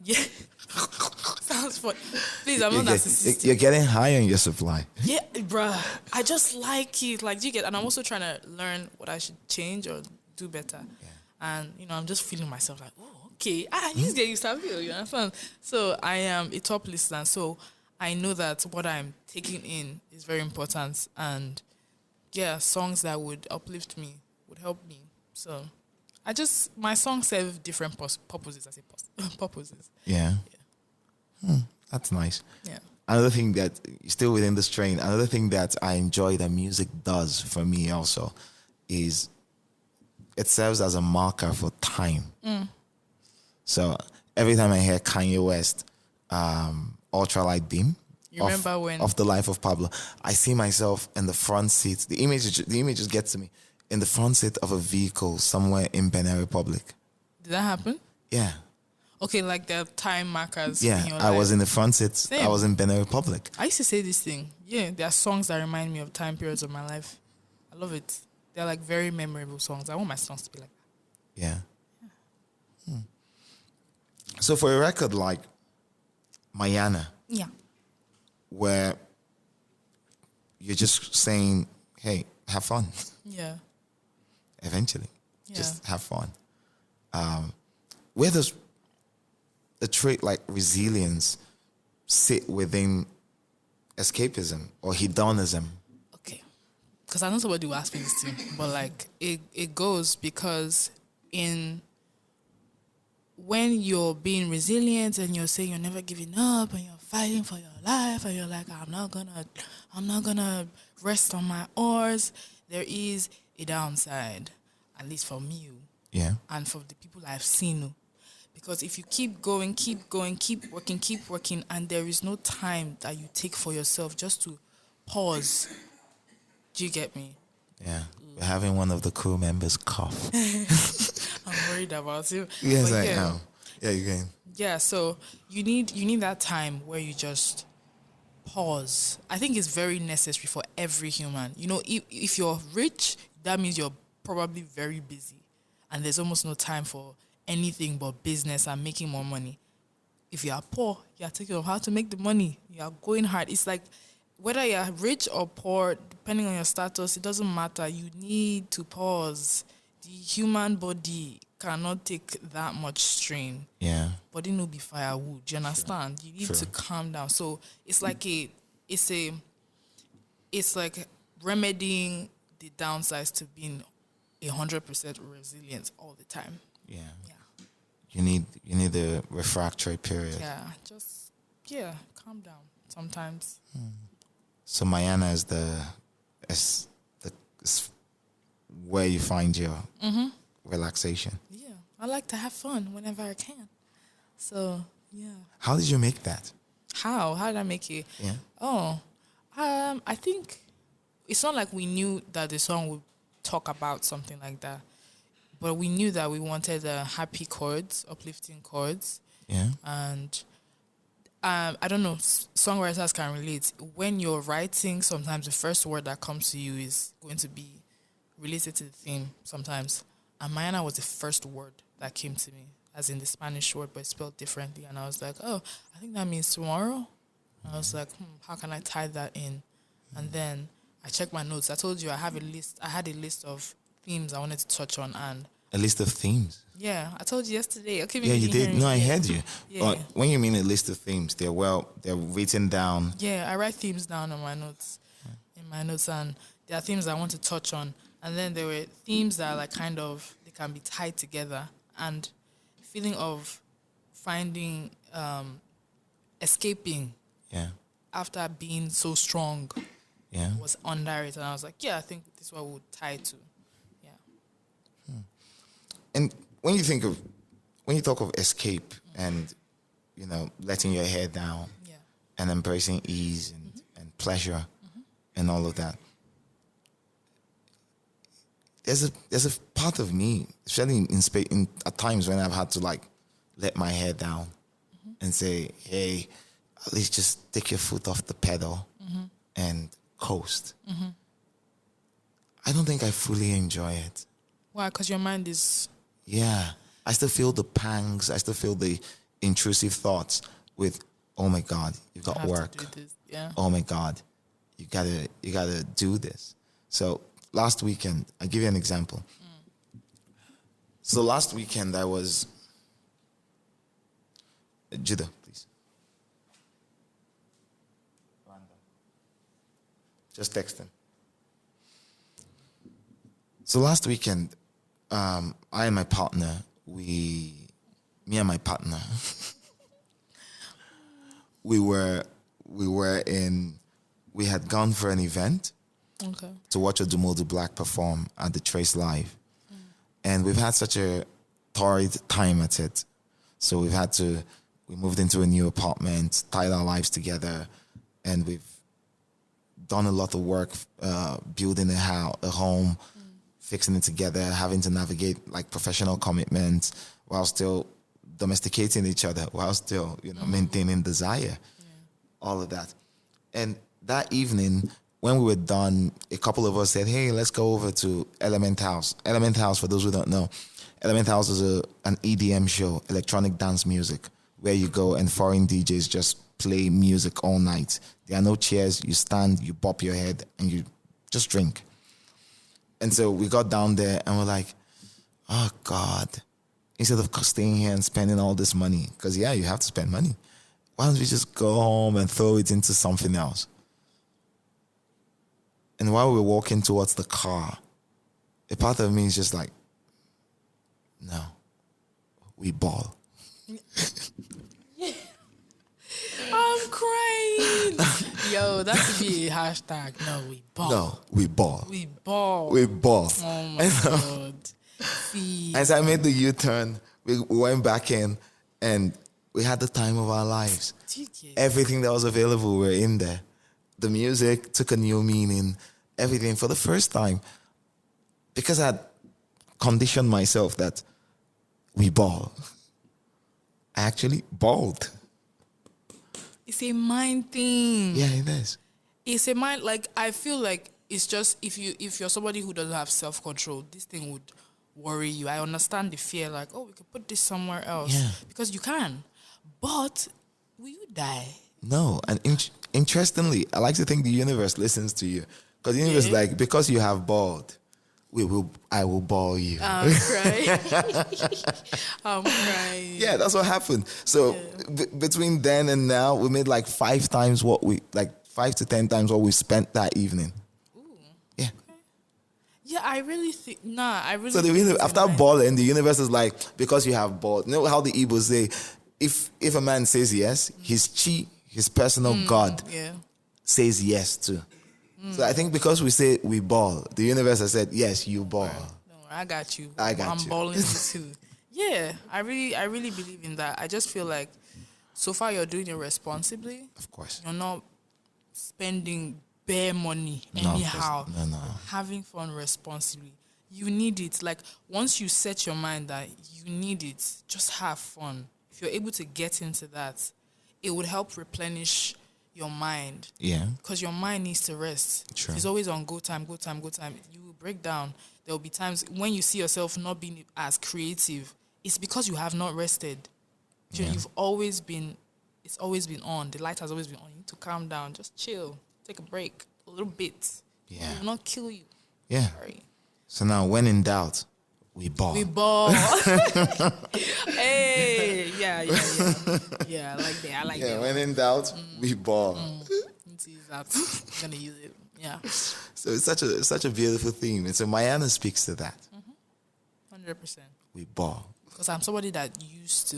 Yeah. Sounds fun. Please, I'm not narcissistic. You're getting high on your supply. Yeah, bruh. I just like it. Like, do you get? And I'm also trying to learn what I should change or do better. Yeah. And I'm just feeling myself like, oh, okay. He's getting used to it. You understand? So I am a top listener. So I know that what I'm taking in is very important. And yeah, songs that would uplift me would help me. So my songs serve different purposes. I say purposes. Yeah. That's nice. Yeah. Another thing that, still within this train, another thing that I enjoy that music does for me also is it serves as a marker for time. So every time I hear Kanye West, Ultralight Beam, you remember when of the life of Pablo, I see myself in the front seat. The image just gets to me in the front seat of a vehicle somewhere in Benin Republic. Did that happen? Yeah. Okay, like the time markers. Yeah, in your I life. was in the front seat. Same. I was in Benin Republic. I used to say this thing. Yeah, there are songs that remind me of time periods of my life. I love it. They're like very memorable songs. I want my songs to be like that. Yeah. So for a record like Mayana, Yeah. where you're just saying, hey, have fun. Yeah. Eventually. Yeah. Just have fun. Where does a trait like resilience sit within escapism or hedonism? Okay. Because I know somebody will ask me this too. But like it goes because when you're being resilient and you're saying you're never giving up and you're fighting for your life and you're like, I'm not gonna rest on my oars, there is a downside, at least for me. Yeah. And for the people I've seen. Because if you keep going, keep working, and there is no time that you take for yourself just to pause. Do you get me? Yeah. We're having one of the crew members cough. I'm worried about you. Yes, But I am. Yeah, you can. Yeah, so you need that time where you just Pause. I think it's very necessary for every human. You know, if you're rich, that means you're probably very busy. And there's almost no time for anything but business and making more money. If you are poor, you are thinking of how to make the money. You are going hard. It's like whether you are rich or poor, depending on your status, it doesn't matter. You need to pause. The human body cannot take that much strain. Yeah. Body no be firewood. Do you understand? You need to calm down. So it's like it's like remedying the downsides to being 100% resilient all the time. Yeah. Yeah. You need the refractory period. Yeah, calm down sometimes. So Mayana is where you find your relaxation. Yeah, I like to have fun whenever I can. So yeah. How did you make that? How did I make it? Yeah. Oh, I think it's not like we knew that the song would talk about something like that, but we knew that we wanted happy chords, uplifting chords. Yeah. And I don't know, songwriters can relate. When you're writing, sometimes the first word that comes to you is going to be related to the theme sometimes. And Mayana was the first word that came to me, as in the Spanish word, but spelled differently. And I was like, oh, I think that means tomorrow. And I was like, how can I tie that in? And then I checked my notes. I told you I had a list of themes I wanted to touch on. And A list of themes. yeah, I told you yesterday. Okay, Yeah, you did. No, I heard you. Yeah. When you mean a list of themes, they're written down. Yeah, I write themes down on my notes, and there are themes I want to touch on. And then there were themes that are like kind of, they can be tied together. And feeling of finding, escaping Yeah. after being so strong Yeah. was under it. And I was like, yeah, I think this is what we'll tie to. Yeah. And when you talk of escape and, letting your hair down Yeah. and embracing ease and pleasure and all of that, there's a part of me, especially in at times when I've had to like let my hair down and say, hey, at least just take your foot off the pedal and coast. I don't think I fully enjoy it. Why? Because your mind is... Yeah. I still feel the pangs. I still feel the intrusive thoughts with, oh my God, you've got work. To do this. Yeah. Oh my God, you gotta do this. So last weekend, I'll give you an example. So last weekend I was... Judah, please. Just text him. So last weekend, I and my partner, we had gone for an event to watch Odumodu Black perform at the Trace Live. And we've had such a torrid time at it. So we moved into a new apartment, tied our lives together, and we've done a lot of work building a home, fixing it together, having to navigate like professional commitments while still domesticating each other, while still, maintaining desire, all of that. And that evening, when we were done, a couple of us said, hey, let's go over to Element House. Element House, for those who don't know, Element House is an EDM show, electronic dance music, where you go and foreign DJs just play music all night. There are no chairs. You stand, you bop your head, and you just drink. And so we got down there and we're like, oh God, instead of staying here and spending all this money, because you have to spend money, why don't we just go home and throw it into something else? And while we were walking towards the car, a part of me is just like, no, we ball. I'm crying. Yo, that should be a hashtag. No, we ball. No, we ball. We ball. We ball. Oh my God. See. As I made the U-turn, we went back in and we had the time of our lives. Everything that was available were in there. The music took a new meaning. Everything for the first time. Because I had conditioned myself that we ball. I actually balled. It's a mind thing. Yeah, it is. It's a mind, like, I feel like it's just, if you're somebody who doesn't have self-control, this thing would worry you. I understand the fear, like, oh, we could put this somewhere else. Yeah. Because you can. But will you die? No, and interestingly, I like to think the universe listens to you. Because the universe is like, because you have balled, I will ball you. I'm crying. I'm crying. Yeah, that's what happened. So between then and now, we made like 5 times what 5 to 10 times what we spent that evening. Ooh. Yeah. Okay. Yeah, I really think, I really So think after balling, the universe is like, because you have balled. You know how the Igbos say, if a man says yes, his chi, his personal God, says yes too. So I think because we say we ball, the universe has said, yes, you ball. No, I got you. I'm balling you too. Yeah, I really believe in that. I just feel like so far you're doing it responsibly. Of course. You're not spending bare money anyhow. No. Having fun responsibly. You need it. Like, once you set your mind that you need it, just have fun. If you're able to get into that, it would help replenish your mind. Yeah. Because your mind needs to rest. True. It's always on go time. You will break down. There will be times when you see yourself not being as creative. It's because you have not rested. It's always been on. The light has always been on. You need to calm down. Just chill. Take a break. A little bit. Yeah. It will not kill you. Yeah. Sorry. So now, when in doubt, we ball. We ball. Hey, yeah. Yeah, I like that. I like that. Yeah, when in doubt, we ball. Need to use that. I'm gonna use it. Yeah. So it's such a beautiful theme. And so Mayana speaks to that. 100%. We ball. Because I'm somebody that used to.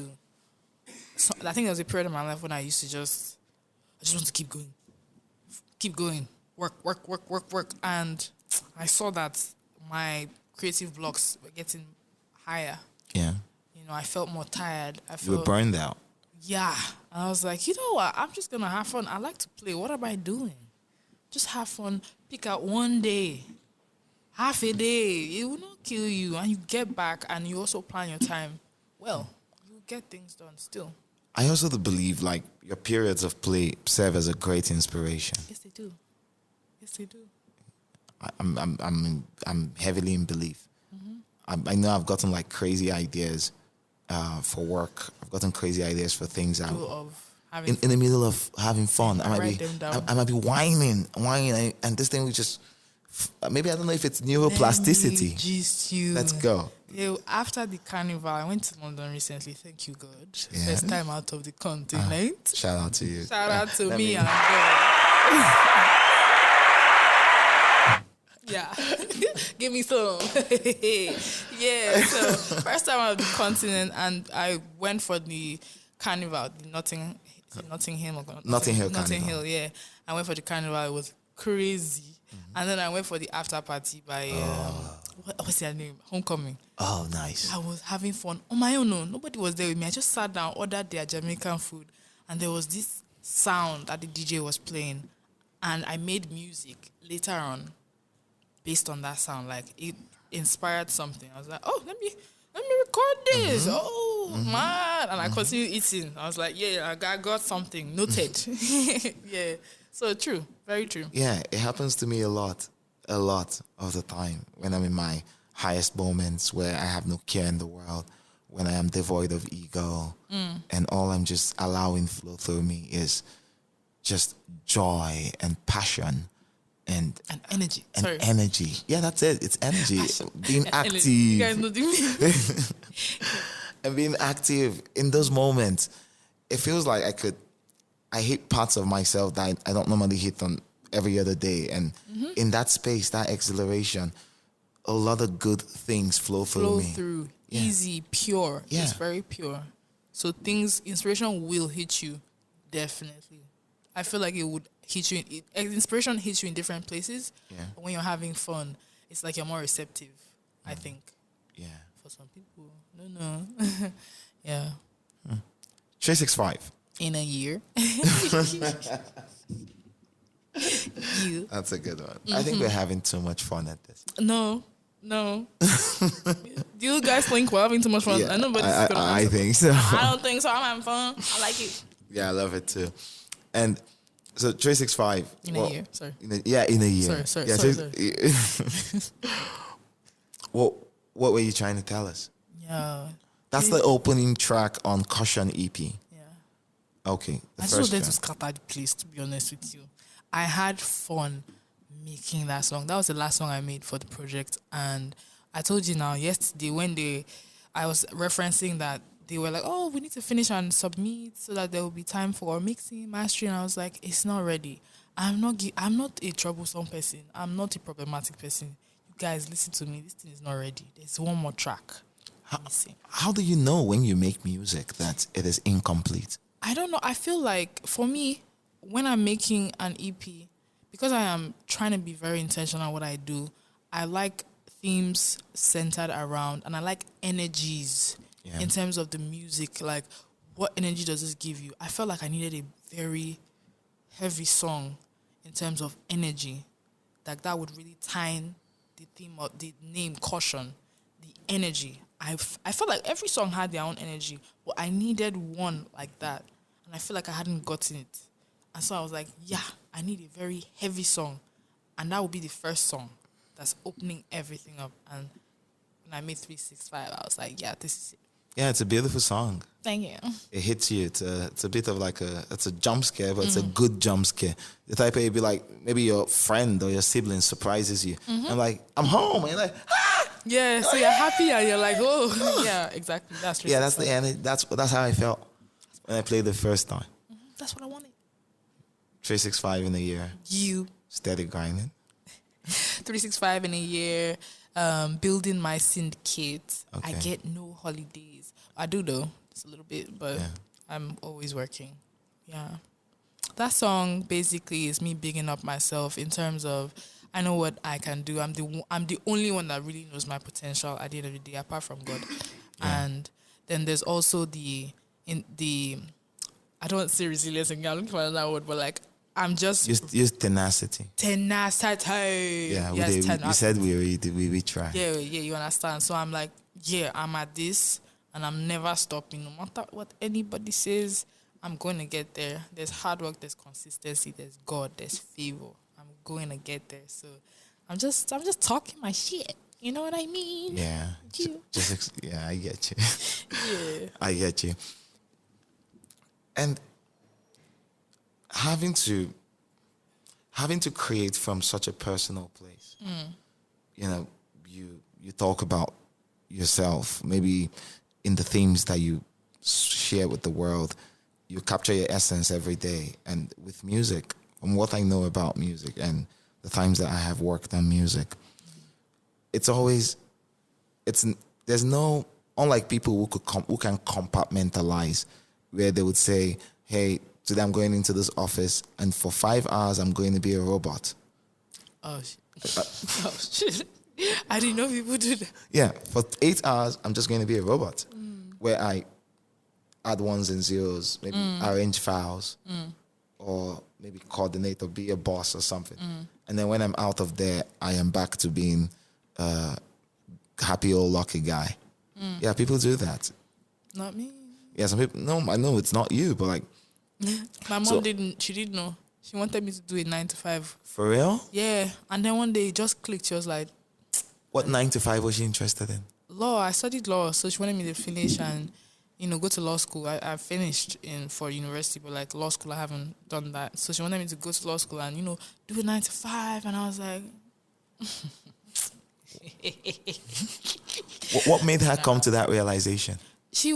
I think there was a period in my life when I used to I just want to keep going, work, and I saw that my creative blocks were getting higher. Yeah. You know, I felt more tired. You were burned out. Yeah. And I was like, you know what? I'm just going to have fun. I like to play. What am I doing? Just have fun. Pick out one day, half a day. It will not kill you. And you get back and you also plan your time well. You get things done still. I also believe like your periods of play serve as a great inspiration. Yes, they do. I'm heavily in belief. I know I've gotten like crazy ideas for work. I've gotten crazy ideas for things. In the middle of having fun, I might be whining, and this thing will just maybe I don't know if it's neuroplasticity. Let's go. Yeah, after the carnival, I went to London recently. Thank you, God. First time out of the continent. Shout out to you. Shout out to me and God. Yeah. Give me some. Yeah. So first time out of the continent, and I went for the carnival, the Notting Hill, yeah. I went for the carnival. It was crazy. And then I went for the after party by what's their name? Homecoming. Oh, nice. I was having fun on my own. No, nobody was there with me. I just sat down, ordered their Jamaican food, and there was this sound that the DJ was playing, and I made music later on based on that sound. Like, it inspired something. I was like, oh, let me record this. Man. And I continued eating. I was like, yeah, I got something noted. Yeah. So true. Very true. Yeah, it happens to me a lot of the time when I'm in my highest moments where I have no care in the world, when I am devoid of ego, and all I'm just allowing flow through me is just joy and passion and energy. Energy. Yeah, that's it. It's energy. Passion. Being active. You guys know what I mean? And being active in those moments, it feels like I hit parts of myself that I don't normally hit on every other day. And in that space, that exhilaration, a lot of good things flow through me. Yeah. Easy, pure. Yeah. It's very pure. So inspiration will hit you, definitely. I feel like it would hit you. Inspiration hits you in different places. Yeah. But when you're having fun, it's like you're more receptive, I think. Yeah. For some people. No. Yeah. 365. In a year. That's a good one. I think we're having too much fun at this. No. Do you guys think we're having too much fun? Yeah, Nobody's I think so. I don't think so. I'm having fun. I like it. Yeah, I love it too. And so 365 In a year, sorry. In a year. Sorry. What were you trying to tell us? Yeah. That's the opening track on Kaution EP. Yeah. Okay. I just wanted to scatter the place, to be honest with you. I had fun making that song. That was the last song I made for the project. And I told you now, yesterday, when I was referencing that they were like, oh, we need to finish and submit so that there will be time for mixing, mastering. And I was like, it's not ready. I'm not a troublesome person. I'm not a problematic person. You guys, listen to me. This thing is not ready. There's one more track. How do you know when you make music that it is incomplete? I don't know. I feel like, for me, when I'm making an EP, because I am trying to be very intentional in what I do, I like themes centered around, and I like energies in terms of the music. Like, what energy does this give you? I felt like I needed a very heavy song in terms of energy. Like, that would really tie in the theme of the name Kaution, the energy. I felt like every song had their own energy, but I needed one like that. And I feel like I hadn't gotten it. And so I was like, yeah, I need a very heavy song. And that would be the first song that's opening everything up. And when I made 365, I was like, yeah, this is it. Yeah, it's a beautiful song. Thank you. It hits you. It's a bit of like it's a jump scare, but it's a good jump scare. The type of, it'd be like, maybe your friend or your sibling surprises you. I'm like, I'm home. And you're like, ah! Yeah, so you're happy and you're like, oh, yeah, exactly. That's really that's the end. That's how I felt when I played the first time. That's what I wanted. 365 in a year. You. Steady grinding. 365 in a year. Building my syndicate. Okay. I get no holidays. I do though, just a little bit, but I'm always working. Yeah. That song basically is me bigging up myself in terms of I know what I can do. I'm the only one that really knows my potential at the end of the day, apart from God. Yeah. And then there's also the I don't say resilience again. I'm looking for another word, but like I'm just use tenacity. Tenacity. Yeah, yes, we said we try. Yeah, you understand. So I'm like, yeah, I'm at this, and I'm never stopping. No matter what anybody says, I'm going to get there. There's hard work, there's consistency, there's God, there's favor. I'm going to get there. So I'm just talking my shit. You know what I mean? Yeah. I get you. Yeah. I get you. And having to create from such a personal place. You know, you talk about yourself, maybe in the themes that you share with the world. You capture your essence every day. And with music, from what I know about music and the times that I have worked on music, there's no, unlike people who can compartmentalize, where they would say, hey, today I'm going into this office and for 5 hours I'm going to be a robot. Oh, shit. I didn't know people do that. Yeah, for 8 hours I'm just going to be a robot, where I add ones and zeros, maybe arrange files, or maybe coordinate or be a boss or something. And then when I'm out of there, I am back to being a happy-go-lucky guy. Yeah, people do that. Not me. Yeah, some people, no, I know it's not you, but like... My mom she didn't know. She wanted me to do a 9 to 5. For real? Yeah, and then one day it just clicked. She was like... What 9 to 5 was she interested in? Law. I studied law, so she wanted me to finish and, go to law school. I finished for university, but like law school, I haven't done that. So she wanted me to go to law school and, do a 9 to 5. And I was like... What made her come to that realization? She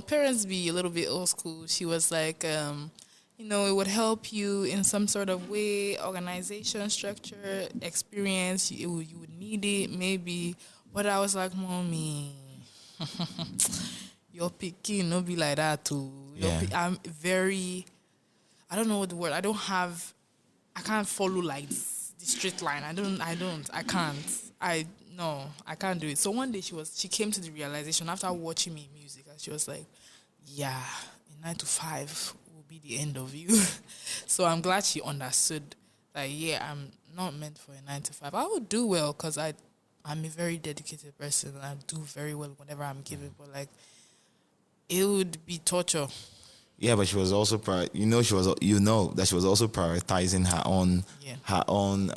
parents be a little bit old school. She was like, it would help you in some sort of way, organization, structure, experience. You would need it, maybe. But I was like, Mommy, your picking no be like that too. I'm very, I don't know what the word. I can't follow like the straight line. I can't do it. So one day she came to the realization after watching me music, and she was like, yeah, a 9 to 5 will be the end of you. So I'm glad she understood that, yeah, I'm not meant for a 9 to 5. I would do well because I'm a very dedicated person and I do very well whenever I'm given, but like, it would be torture. Yeah, but she was also that she was also prioritizing her own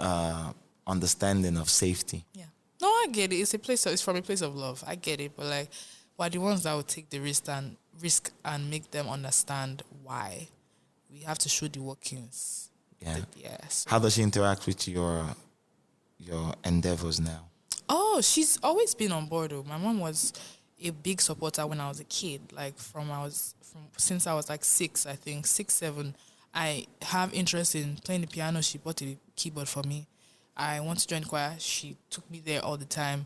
understanding of safety. Yeah. No, I get it. It's from a place of love. I get it. But like, we're the ones that will take the risk and make them understand why. We have to show the workings. Yeah. So. How does she interact with your endeavors now? Oh, she's always been on board. My mom was a big supporter when I was a kid. Like since I was like 6, I think 6, 7. I have interest in playing the piano. She bought a keyboard for me. I want to join choir. She took me there all the time.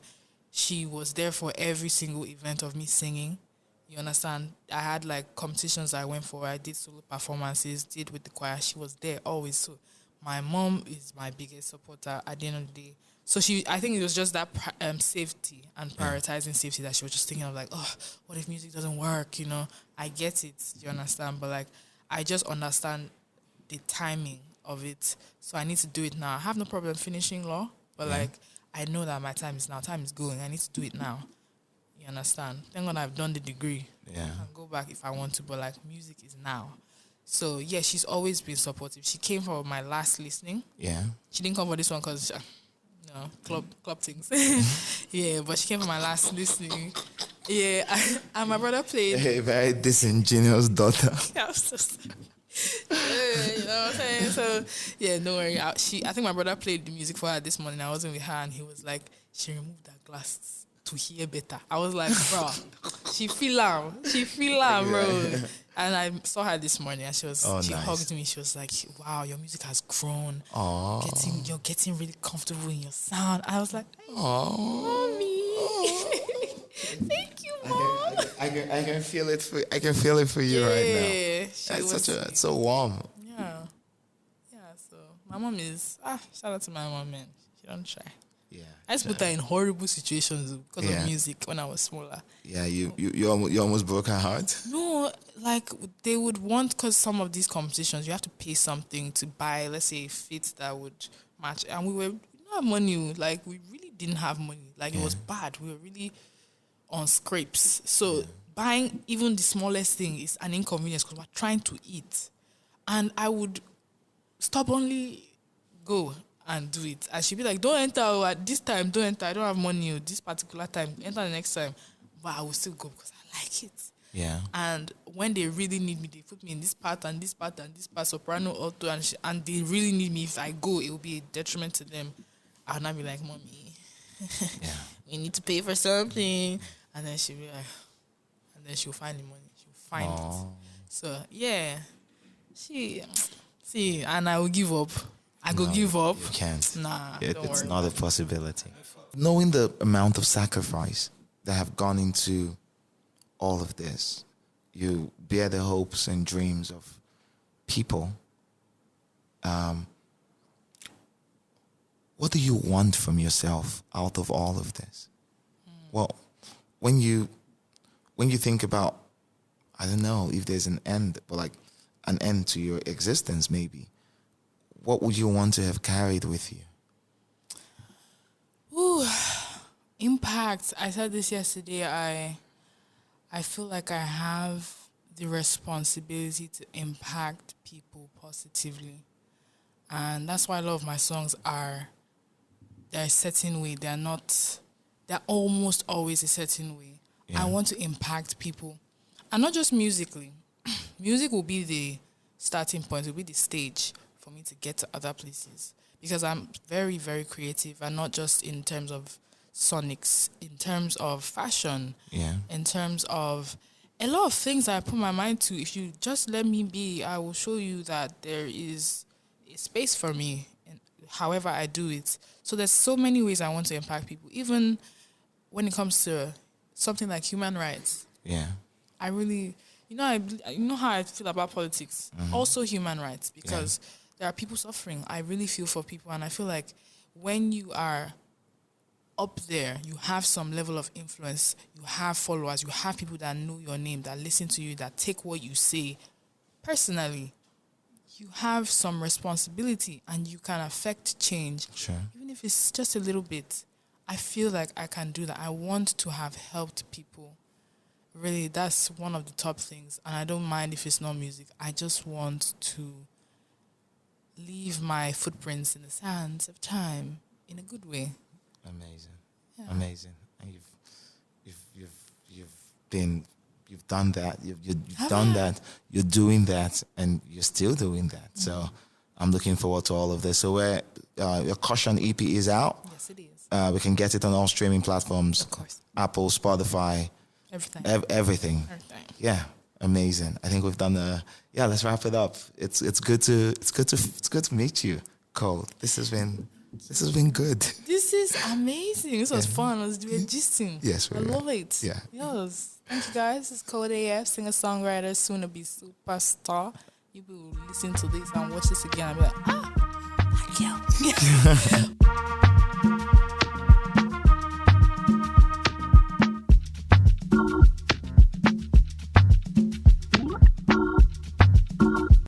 She was there for every single event of me singing. You understand? I had like competitions I went for. I did solo performances, did with the choir. She was there always. So my mom is my biggest supporter at the end of the day. So I think it was just that safety and prioritizing safety that she was just thinking of, like, oh, what if music doesn't work? You know, I get it. You understand? But like, I just understand the timing of it. So I need to do it now. I have no problem finishing law, but like, I know that my time is now. Time is going. I need to do it now. You understand? Thank God I've done the degree. Yeah. I can go back if I want to, but like, music is now. So yeah, she's always been supportive. She came for my last listening. Yeah. She didn't come for this one because, club things. Yeah, but she came for my last listening. Yeah, and my brother played. A very disingenuous daughter. Yeah, I'm so sorry. You know what I'm saying? So yeah, don't worry. I think my brother played the music for her this morning. I wasn't with her, and he was like, she removed her glasses to hear better. I was like, bro, she feel am, bro. And I saw her this morning, and she nice. hugged me. She was like, wow, your music has grown. You're getting really comfortable in your sound. I was like, mommy. Thank you, mom. I can feel it for you right now. It's so warm. Yeah. So my mom is shout out to my mom, man. She don't try. Yeah. I just put her in horrible situations because of music when I was smaller. Yeah, you almost broke her heart. No, like they would want, because some of these competitions you have to pay something to buy, let's say, a fit that would match, and we didn't have money. Like we really didn't have money. Like it was bad. We were really on scrapes. So buying even the smallest thing is an inconvenience because we're trying to eat, and I would stubbornly go and do it. And she'd be like, don't enter at this time, don't enter. I don't have money this particular time. Enter the next time. But I will still go because I like it. Yeah. And when they really need me, they put me in this part and this part and this part, soprano, alto, and they really need me. If I go, it will be a detriment to them. I'll not be like, mommy, we need to pay for something. And then she'll be like, and then she'll find the money. She'll find it. So, yeah. And I will give up. Give up. You can't. Nah, it's not a possibility. Knowing the amount of sacrifice that have gone into all of this, you bear the hopes and dreams of people. What do you want from yourself out of all of this? Well, when you think about, I don't know if there's an end, but like an end to your existence, maybe. What would you want to have carried with you? Ooh, impact. I said this yesterday. I feel like I have the responsibility to impact people positively. And that's why a lot of my songs they're a certain way. They're almost always a certain way. Yeah. I want to impact people. And not just musically. Music will be the starting point, it will be the stage for me to get to other places, because I'm very, very creative, and not just in terms of sonics, in terms of fashion, in terms of a lot of things I put my mind to. If you just let me be, I will show you that there is a space for me, and however I do it. So there's so many ways I want to impact people, even when it comes to something like human rights. Yeah, I really, you know how I feel about politics. Also human rights, because there are people suffering. I really feel for people, and I feel like when you are up there, you have some level of influence, you have followers, you have people that know your name, that listen to you, that take what you say personally. You have some responsibility, and you can affect change. Sure. Even if it's just a little bit. I feel like I can do that. I want to have helped people really, that's one of the top things. And I don't mind if it's not music. I just want to leave my footprints in the sands of time in a good way. Amazing. Yeah. Amazing. And you've done that. You've done that. You're doing that, and you're still doing that. So I'm looking forward to all of this. So where your Kaution EP is out. Yes, it is. We can get it on all streaming platforms. Of course. Apple, Spotify, Everything. Everything. Yeah, amazing. I think we've done let's wrap it up. It's good to meet you, Kold. This has been good. This is amazing. This was fun. We're gisting. Yes, I love it. Yeah. Yes. Thank you guys. It's Kold AF, singer-songwriter, soon to be superstar. You will listen to this and watch this again and be like, thank you.